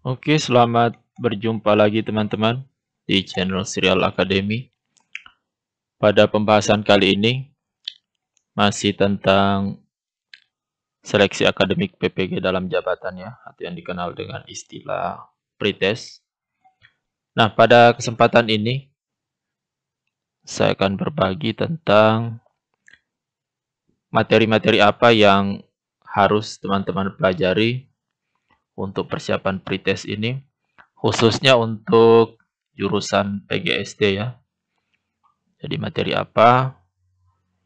Oke, selamat berjumpa lagi teman-teman di channel Serial Academy. Pada pembahasan kali ini masih tentang seleksi akademik PPG dalam jabatan ya, atau yang dikenal dengan istilah pretest. Nah, pada kesempatan ini saya akan berbagi tentang materi-materi apa yang harus teman-teman pelajari untuk persiapan pretest ini, khususnya untuk jurusan PGSD ya. Jadi materi apa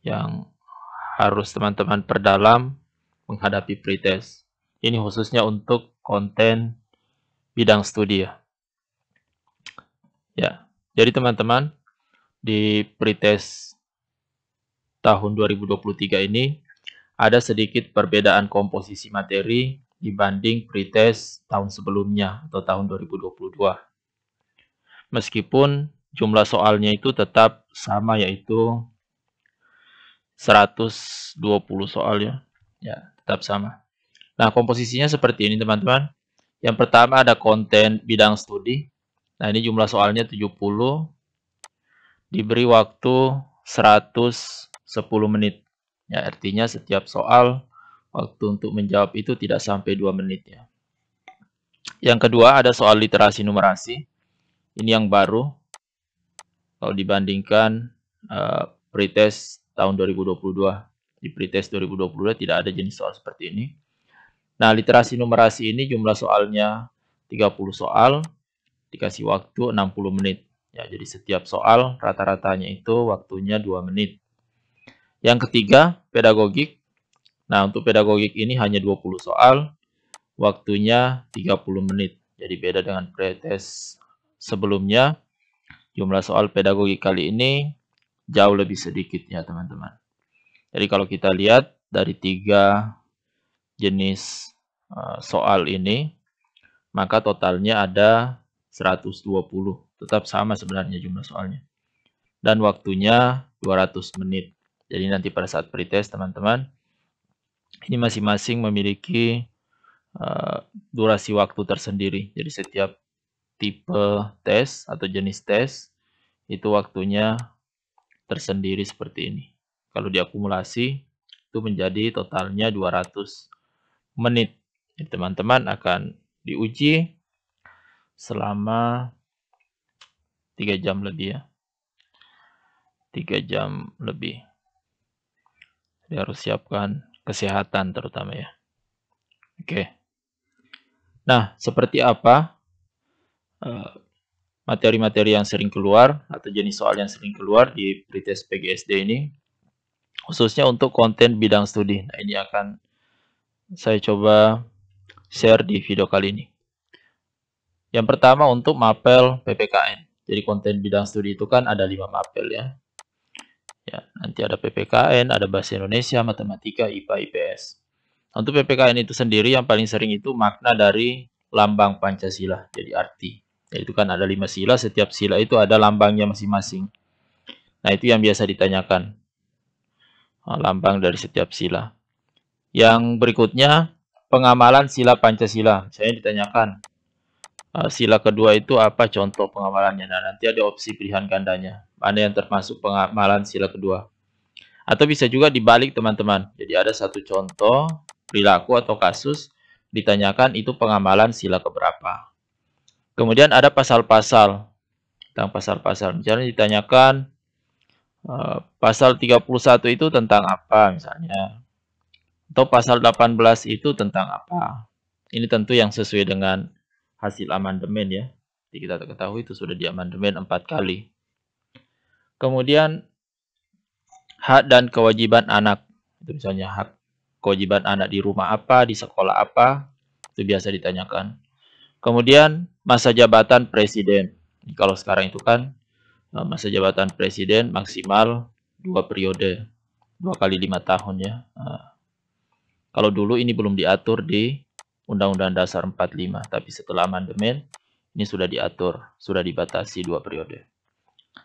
yang harus teman-teman perdalam menghadapi pretest. Ini khususnya untuk konten bidang studi ya. Jadi teman-teman di pretest tahun 2023 ini ada sedikit perbedaan komposisi materi dibanding pretest tahun sebelumnya atau tahun 2022. Meskipun jumlah soalnya itu tetap sama, yaitu 120 soal ya. Ya, tetap sama. Nah, komposisinya seperti ini teman-teman. Yang pertama ada konten bidang studi. Nah, ini jumlah soalnya 70. Diberi waktu 110 menit. Ya, artinya setiap soal waktu untuk menjawab itu tidak sampai 2 menit ya. Yang kedua ada soal literasi numerasi. Ini yang baru. Kalau dibandingkan pretest tahun 2022. Di pretest 2022 tidak ada jenis soal seperti ini. Nah, literasi numerasi ini jumlah soalnya 30 soal, dikasih waktu 60 menit. Ya, jadi setiap soal rata-ratanya itu waktunya 2 menit. Yang ketiga, pedagogik. Nah, untuk pedagogik ini hanya 20 soal, waktunya 30 menit. Jadi beda dengan pretest sebelumnya, jumlah soal pedagogik kali ini jauh lebih sedikit ya teman-teman. Jadi kalau kita lihat dari 3 jenis soal ini, maka totalnya ada 120. Tetap sama sebenarnya jumlah soalnya. Dan waktunya 200 menit. Jadi nanti pada saat pretest teman-teman, ini masing-masing memiliki durasi waktu tersendiri. Jadi setiap tipe tes atau jenis tes itu waktunya tersendiri seperti ini. Kalau diakumulasi itu menjadi totalnya 200 menit. Jadi teman-teman akan diuji selama 3 jam lebih ya. 3 jam lebih. Jadi harus siapkan kesehatan terutama ya. Oke. Nah, seperti apa materi-materi yang sering keluar atau jenis soal yang sering keluar di pretest PGSD ini, khususnya untuk konten bidang studi. Nah, ini akan saya coba share di video kali ini. Yang pertama untuk mapel PPKN. Jadi konten bidang studi itu kan ada 5 mapel ya. Ya, nanti ada PPKN, ada Bahasa Indonesia, Matematika, IPA, IPS. Untuk PPKN itu sendiri yang paling sering itu makna dari lambang Pancasila, jadi arti. Yaitu kan ada 5 sila, setiap sila itu ada lambangnya masing-masing. Nah, itu yang biasa ditanyakan. Lambang dari setiap sila. Yang berikutnya, pengamalan sila Pancasila. Saya ditanyakan, sila kedua itu apa contoh pengamalannya. Nah, nanti ada opsi pilihan gandanya. Mana yang termasuk pengamalan sila kedua. Atau bisa juga dibalik teman-teman. Jadi ada satu contoh perilaku atau kasus ditanyakan itu pengamalan sila keberapa. Kemudian ada pasal-pasal. Tentang pasal-pasal. Misalnya ditanyakan pasal 31 itu tentang apa misalnya. Atau pasal 18 itu tentang apa. Ini tentu yang sesuai dengan hasil amandemen ya. Jadi kita ketahui itu sudah diamandemen 4 kali. Kemudian hak dan kewajiban anak. Itu misalnya hak kewajiban anak di rumah apa, di sekolah apa, itu biasa ditanyakan. Kemudian masa jabatan presiden. Kalau sekarang itu kan masa jabatan presiden maksimal 2 periode, 2 kali 5 tahun ya. Kalau dulu ini belum diatur di Undang-Undang Dasar 45, tapi setelah amandemen ini sudah diatur, sudah dibatasi 2 periode.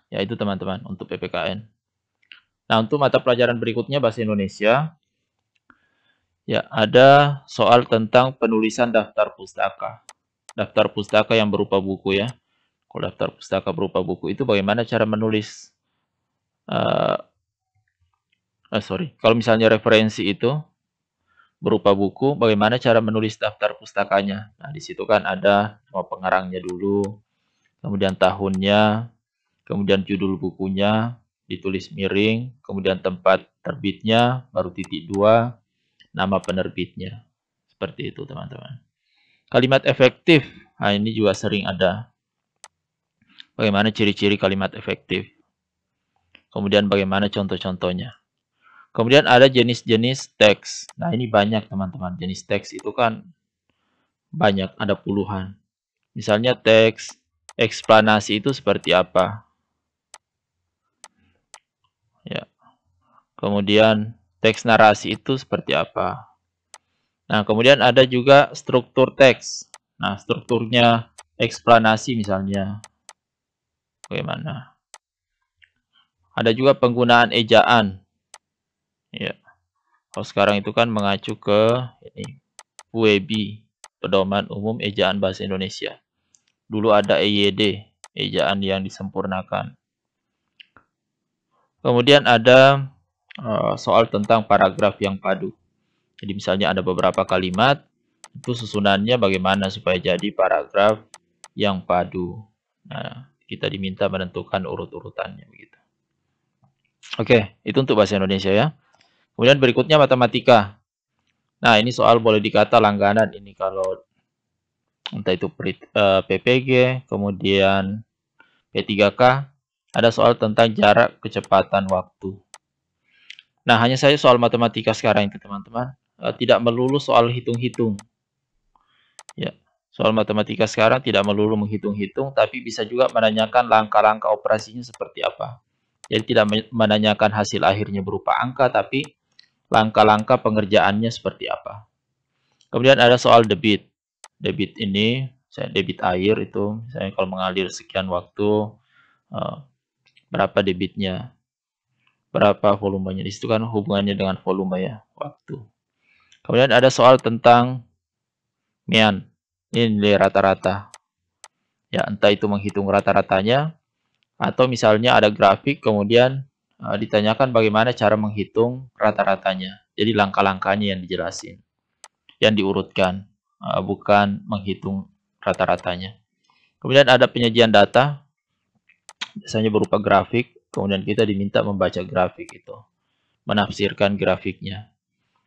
Ya itu teman-teman untuk PPKN. Nah, untuk mata pelajaran berikutnya Bahasa Indonesia, ya ada soal tentang penulisan daftar pustaka. daftar pustaka yang berupa buku ya. Kalau daftar pustaka berupa buku itu bagaimana cara menulis? Kalau misalnya referensi itu berupa buku, bagaimana cara menulis daftar pustakanya? Nah, di situ kan ada nama pengarangnya dulu, kemudian tahunnya, kemudian judul bukunya, ditulis miring, kemudian tempat terbitnya, baru titik 2, nama penerbitnya. Seperti itu, teman-teman. Kalimat efektif, nah ini juga sering ada. Bagaimana ciri-ciri kalimat efektif? Kemudian bagaimana contoh-contohnya? Kemudian ada jenis-jenis teks. Nah, ini banyak, teman-teman. Jenis teks itu kan banyak, ada puluhan. Misalnya teks eksplanasi itu seperti apa? Ya. Kemudian teks narasi itu seperti apa? Nah, kemudian ada juga struktur teks. Nah, strukturnya eksplanasi misalnya bagaimana? Ada juga penggunaan ejaan. Ya. Kalau sekarang itu kan mengacu ke ini WEBI, Pedoman Umum Ejaan Bahasa Indonesia. Dulu ada EYD, ejaan yang disempurnakan. Kemudian ada soal tentang paragraf yang padu. Jadi misalnya ada beberapa kalimat, itu susunannya bagaimana supaya jadi paragraf yang padu. Nah, kita diminta menentukan urut-urutannya begitu. Oke, itu untuk bahasa Indonesia ya. Kemudian berikutnya matematika. Nah, ini soal boleh dikata langganan ini kalau entah itu PPG, kemudian P3K, ada soal tentang jarak kecepatan waktu. Nah, hanya saja soal matematika sekarang itu teman-teman, tidak melulu soal hitung-hitung. Ya, soal matematika sekarang tidak melulu menghitung-hitung, tapi bisa juga menanyakan langkah-langkah operasinya seperti apa. Jadi tidak menanyakan hasil akhirnya berupa angka, tapi langkah-langkah pengerjaannya seperti apa. Kemudian ada soal debit. Debit ini, debit air itu, misalnya kalau mengalir sekian waktu, berapa debitnya, berapa volumenya. Di situ kan hubungannya dengan volume ya, waktu. Kemudian ada soal tentang MIAN, ini nilai rata-rata. Ya, entah itu menghitung rata-ratanya, atau misalnya ada grafik, kemudian ditanyakan bagaimana cara menghitung rata-ratanya. Jadi langkah-langkahnya yang dijelasin, yang diurutkan, bukan menghitung rata-ratanya. Kemudian ada penyajian data, biasanya berupa grafik, kemudian kita diminta membaca grafik itu, menafsirkan grafiknya.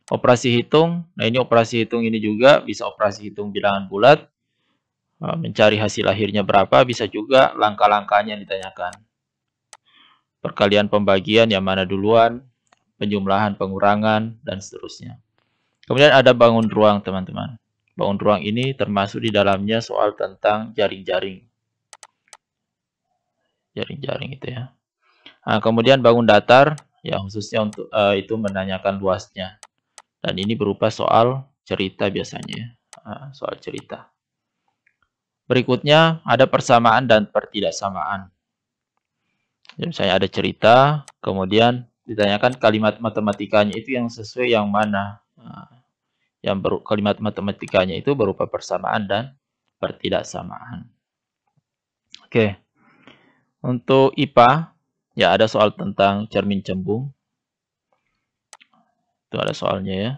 Operasi hitung, nah ini operasi hitung ini juga bisa operasi hitung bilangan bulat, mencari hasil akhirnya berapa, bisa juga langkah-langkahnya ditanyakan. Perkalian pembagian yang mana duluan, penjumlahan, pengurangan, dan seterusnya. Kemudian ada bangun ruang, teman-teman. Bangun ruang ini termasuk di dalamnya soal tentang jaring-jaring. Jaring-jaring itu ya. Nah, kemudian bangun datar, ya khususnya untuk itu menanyakan luasnya. Dan ini berupa soal cerita biasanya. Soal cerita. Berikutnya ada persamaan dan pertidaksamaan. Jadi misalnya ada cerita, kemudian ditanyakan kalimat matematikanya itu yang sesuai yang mana. Kalimat matematikanya itu berupa persamaan dan pertidaksamaan. Oke. Untuk IPA, ya ada soal tentang cermin cembung. Itu ada soalnya ya.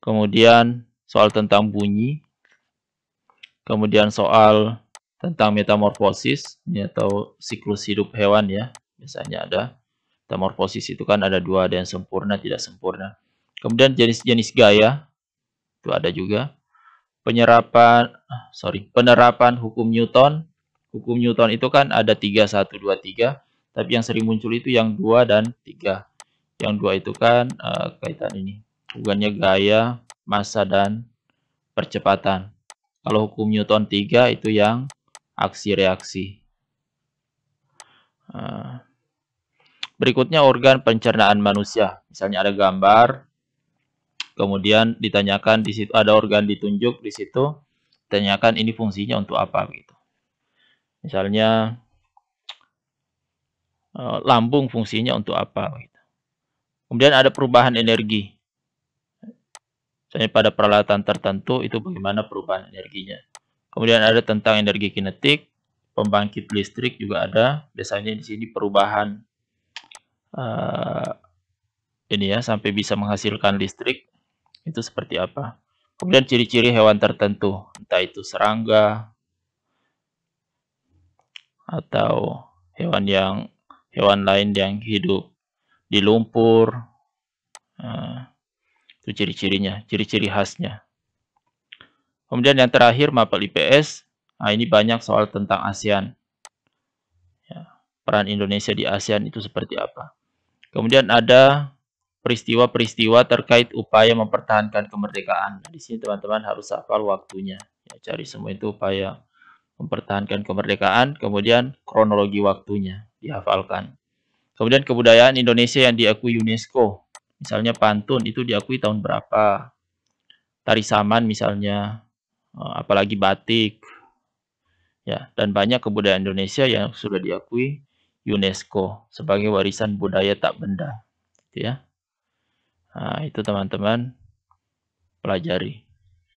Kemudian soal tentang bunyi. Kemudian soal tentang metamorfosis atau siklus hidup hewan ya. Biasanya ada. Metamorfosis itu kan ada dua, ada yang sempurna, tidak sempurna. Kemudian jenis-jenis gaya. Itu ada juga. Penerapan hukum Newton. Hukum Newton itu kan ada 3, 1, 2, 3. Tapi yang sering muncul itu yang 2 dan 3. Yang 2 itu kan kaitan ini. Hubungannya gaya, massa, dan percepatan. Kalau hukum Newton 3 itu yang aksi-reaksi. Berikutnya organ pencernaan manusia. Misalnya ada gambar, kemudian ditanyakan di situ ada organ ditunjuk di situ, ditanyakan ini fungsinya untuk apa gitu. Misalnya lambung fungsinya untuk apa gitu. Kemudian ada perubahan energi. Misalnya pada peralatan tertentu itu bagaimana perubahan energinya. Kemudian ada tentang energi kinetik, pembangkit listrik juga ada. Biasanya di sini perubahan ini ya sampai bisa menghasilkan listrik itu seperti apa. Kemudian ciri-ciri hewan tertentu, entah itu serangga atau hewan lain yang hidup di lumpur. Itu ciri-cirinya, ciri-ciri khasnya. Kemudian yang terakhir mapel IPS. Nah, ini banyak soal tentang ASEAN. Ya, peran Indonesia di ASEAN itu seperti apa. Kemudian ada peristiwa-peristiwa terkait upaya mempertahankan kemerdekaan. Di sini teman-teman harus hafal waktunya. Ya, cari semua itu upaya mempertahankan kemerdekaan, kemudian kronologi waktunya dihafalkan. Kemudian kebudayaan Indonesia yang diakui UNESCO. Misalnya pantun itu diakui tahun berapa. Tari saman misalnya, apalagi batik. Ya, dan banyak kebudayaan Indonesia yang sudah diakui UNESCO sebagai warisan budaya tak benda. Gitu ya. Nah, itu teman-teman pelajari.